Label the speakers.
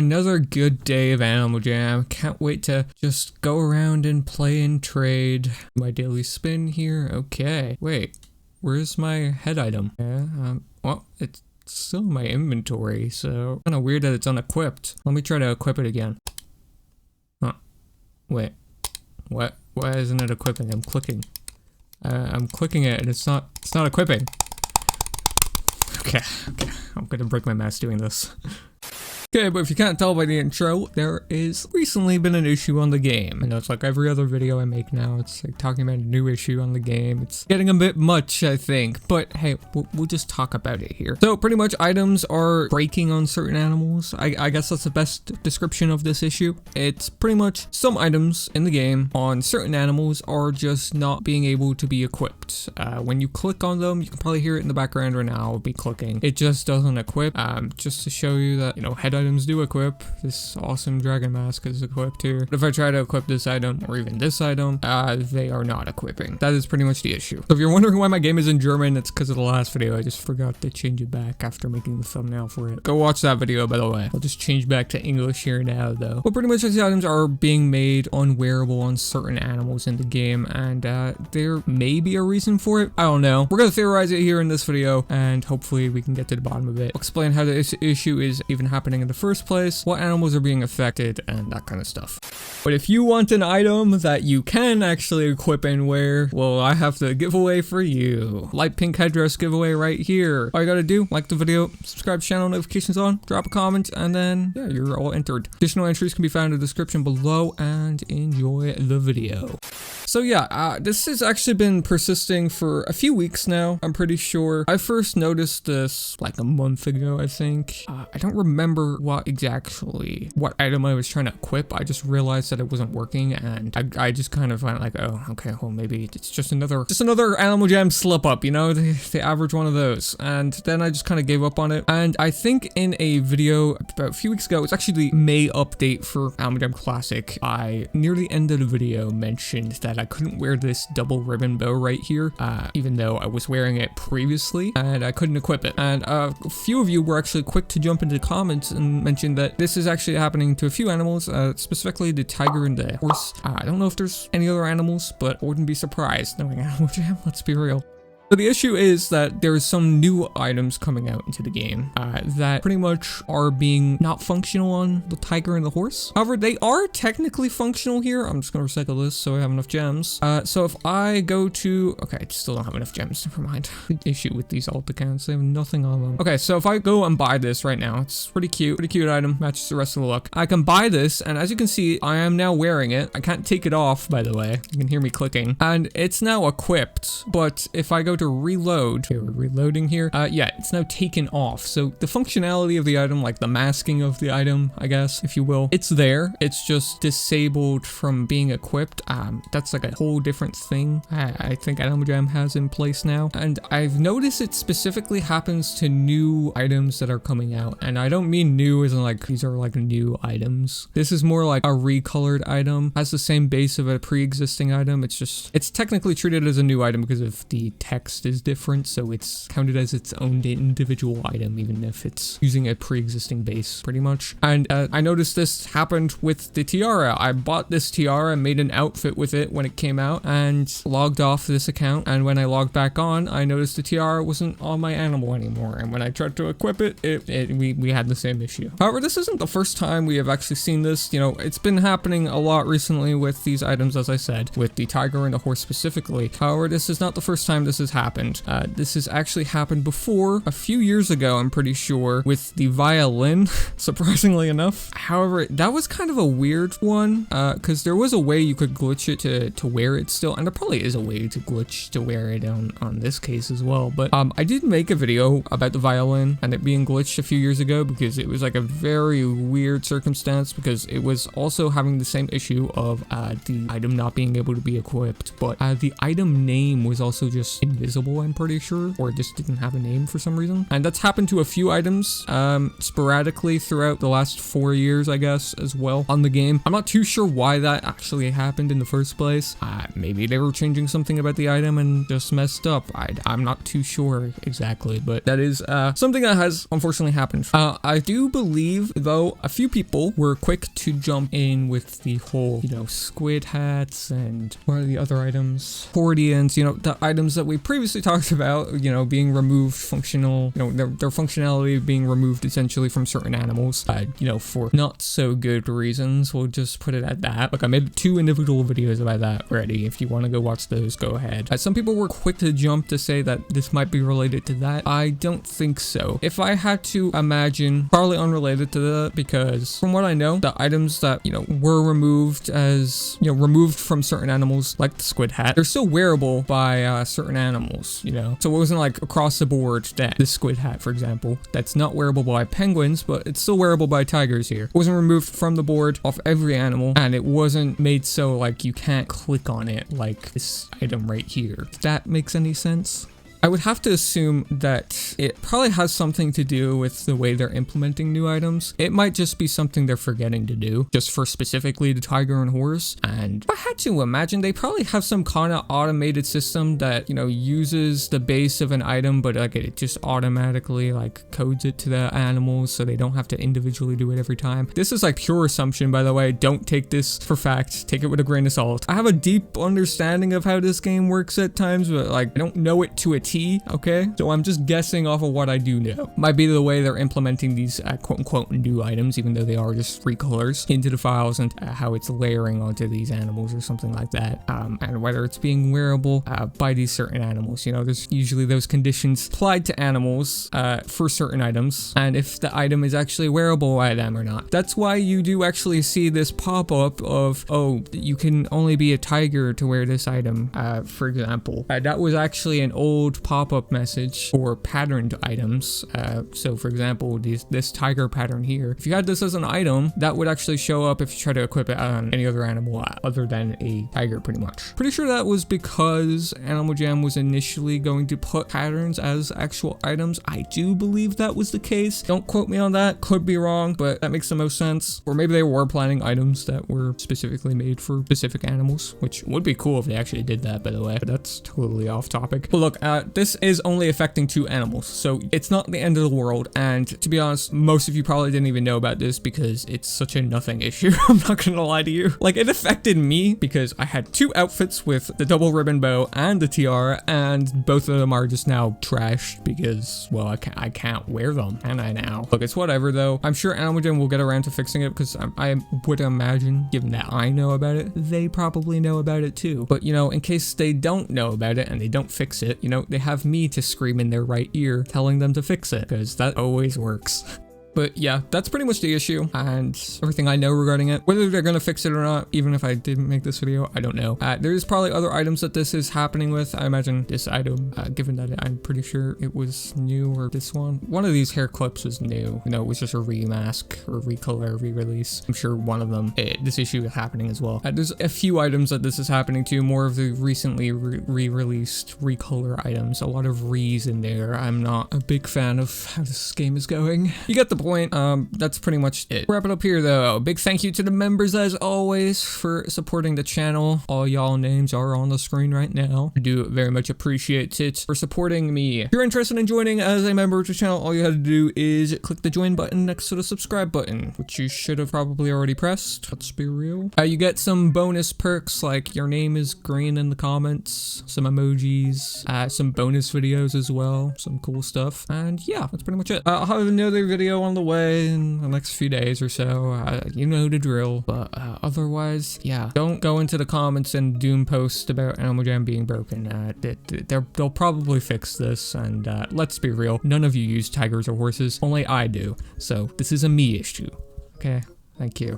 Speaker 1: Another good day of Animal Jam. Can't wait to just go around and play and trade. My daily spin here. Okay. Wait, where's my head item? Well, it's still in my inventory, so kind of weird that it's unequipped. Let me try to equip it again. Huh. Wait. What? Why isn't it equipping? I'm clicking. I'm clicking it and it's not equipping. Okay. I'm gonna break my mouse doing this. Okay, but if you can't tell by the intro, there is recently been an issue on the game. I know it's like every other video I make now, it's like talking about a new issue on the game. It's getting a bit much, I think, but hey, we'll just talk about it here. So pretty much items are breaking on certain animals. I guess that's the best description of this issue. It's pretty much some items in the game on certain animals are just not being able to be equipped. When you click on them, you can probably hear it in the background right now. I'll be clicking. It just doesn't equip. Just to show you that, you know, head items do equip. This awesome dragon mask is equipped here. But if I try to equip this item or even this item, they are not equipping. That is pretty much the issue. So if you're wondering why my game is in German, it's because of the last video. I just forgot to change it back after making the thumbnail for it. Go watch that video, by the way. I'll just change back to English here now, though. But pretty much these items are being made unwearable on certain animals in the game, and there may be a reason for it. I don't know. We're gonna theorize it here in this video, and hopefully we can get to the bottom of it. I'll explain how this issue is even happening in the first place, what animals are being affected, and that kind of stuff. But if you want an item that you can actually equip and wear, well, I have the giveaway for you. Light pink headdress giveaway right here. All you gotta do, like the video, subscribe, channel notifications on, drop a comment, and then, yeah, you're all entered. Additional entries can be found in the description below, and enjoy the video. So yeah, this has actually been persisting for a few weeks now, I'm pretty sure. I first noticed this like a month ago, I think. I don't remember what item I was trying to equip. I just realized that it wasn't working, and I just kind of went like, oh, okay, well, maybe it's just another Animal Jam slip up, you know, the average one of those. And then I just kind of gave up on it. And I think in a video about a few weeks ago, it's actually the May update for Animal Jam Classic, I near the end of the video mentioned that I couldn't wear this double ribbon bow right here, even though I was wearing it previously, and I couldn't equip it. And a few of you were actually quick to jump into the comments and mention that this is actually happening to a few animals, specifically the tiger and the horse. I don't know if there's any other animals, but I wouldn't be surprised knowing Animal Jam, let's be real. So the issue is that there's some new items coming out into the game that pretty much are being not functional on the tiger and the horse. However, they are technically functional here. I'm just going to recycle this so I have enough gems. So if I go to... Okay, I still don't have enough gems. Never mind. Issue with these alt accounts. They have nothing on them. Okay, so if I go and buy this right now, it's pretty cute. Pretty cute item. Matches the rest of the look. I can buy this, and as you can see, I am now wearing it. I can't take it off, by the way. You can hear me clicking. And it's now equipped, but if I go to reload, okay, we're reloading here, yeah, it's now taken off. So the functionality of the item, like the masking of the item, I guess, if you will, it's there. It's just disabled from being equipped. That's like a whole different thing I think Animal Jam has in place now. And I've noticed it specifically happens to new items that are coming out. And I don't mean new as in like, these are like new items. This is more like a recolored item, has the same base of a pre-existing item. It's technically treated as a new item because of the text is different, so it's counted as its own individual item, even if it's using a pre-existing base, pretty much. And I noticed this happened with the tiara. I bought this tiara, made an outfit with it when it came out, and logged off this account. And when I logged back on, I noticed the tiara wasn't on my animal anymore. And when I tried to equip it, we had the same issue. However, this isn't the first time we have actually seen this. You know, it's been happening a lot recently with these items, as I said, with the tiger and the horse specifically. However, this is not the first time this has happened. This has actually happened before, a few years ago, I'm pretty sure, with the violin, surprisingly enough. However, that was kind of a weird one, because there was a way you could glitch it to wear it still, and there probably is a way to glitch to wear it on this case as well. But I did make a video about the violin and it being glitched a few years ago because it was like a very weird circumstance, because it was also having the same issue of the item not being able to be equipped, but the item name was also just invisible, I'm pretty sure, or just didn't have a name for some reason. And that's happened to a few items sporadically throughout the last 4 years, I guess, as well on the game. I'm not too sure why that actually happened in the first place. Maybe they were changing something about the item and just messed up. I'm not too sure exactly, but that is something that has unfortunately happened. I do believe, though, a few people were quick to jump in with the whole, squid hats and what are the other items? Accordions, the items that we previously talked about, being removed functional, their functionality being removed essentially from certain animals, for not so good reasons. We'll just put it at that. Like, I made 2 individual videos about that already. If you want to go watch those, go ahead. Some people were quick to jump to say that this might be related to that. I don't think so. If I had to imagine, probably unrelated to that, because from what I know, the items that, were removed as, removed from certain animals, like the squid hat, they're still wearable by certain animals, So it wasn't like across the board that the squid hat, for example, that's not wearable by penguins, but it's still wearable by tigers here. It wasn't removed from the board off every animal, and it wasn't made so like you can't click on it like this item right here. If that makes any sense. I would have to assume that it probably has something to do with the way they're implementing new items. It might just be something they're forgetting to do, just for specifically the tiger and horse. And I had to imagine they probably have some kind of automated system that, uses the base of an item, but like it just automatically like codes it to the animals so they don't have to individually do it every time. This is like pure assumption, by the way. Don't take this for fact. Take it with a grain of salt. I have a deep understanding of how this game works at times, but like I don't know it to a okay? So I'm just guessing off of what I do know. Might be the way they're implementing these quote-unquote new items, even though they are just recolors, into the files, and how it's layering onto these animals or something like that. And whether it's being wearable by these certain animals. There's usually those conditions applied to animals for certain items, and if the item is actually wearable by them or not. That's why you do actually see this pop-up of, oh, you can only be a tiger to wear this item, for example. That was actually an old pop-up message for patterned items. So for example, this tiger pattern here, if you had this as an item, that would actually show up if you try to equip it on any other animal other than a tiger, pretty much. Pretty sure that was because Animaljam was initially going to put patterns as actual items. I do believe that was the case. Don't quote me on that. Could be wrong, but that makes the most sense. Or maybe they were planning items that were specifically made for specific animals, which would be cool if they actually did that, by the way. But that's totally off topic. But look, this is only affecting 2 animals, so it's not the end of the world. And to be honest, most of you probably didn't even know about this because it's such a nothing issue. I'm not gonna lie to you. Like, it affected me because I had 2 outfits with the double ribbon bow and the tiara, and both of them are just now trashed because, well, I can't wear them, and I now. Look, it's whatever though. I'm sure Animaljam will get around to fixing it because I would imagine, given that I know about it, they probably know about it too. But in case they don't know about it and they don't fix it, they have me to scream in their right ear telling them to fix it, because that always works. But yeah, that's pretty much the issue and everything I know regarding it. Whether they're gonna fix it or not, even if I didn't make this video, I don't know. There's probably other items that this is happening with. I imagine this item, given that I'm pretty sure it was new, or this one of these hair clips was new. It was just a remask or recolor, re-release. I'm sure one of them, this issue is happening as well. There's a few items that this is happening to, more of the recently re-released recolor items. A lot of re's in there. I'm not a big fan of how this game is going. You get the point. That's pretty much it. Wrap it up here though. Big thank you to the members as always for supporting the channel. All y'all names are on the screen right now. I do very much appreciate it for supporting me. If you're interested in joining as a member of the channel, all you have to do is click the join button next to the subscribe button, which you should have probably already pressed. Let's be real. You get some bonus perks like your name is green in the comments, some emojis, some bonus videos as well, some cool stuff. And yeah, that's pretty much it. I'll have another video on the way in the next few days or so. You know the drill. But otherwise, yeah, don't go into the comments and doom post about Animaljam being broken. They'll probably fix this, and let's be real, none of you use tigers or horses, only I do. So this is a me issue. Okay, thank you.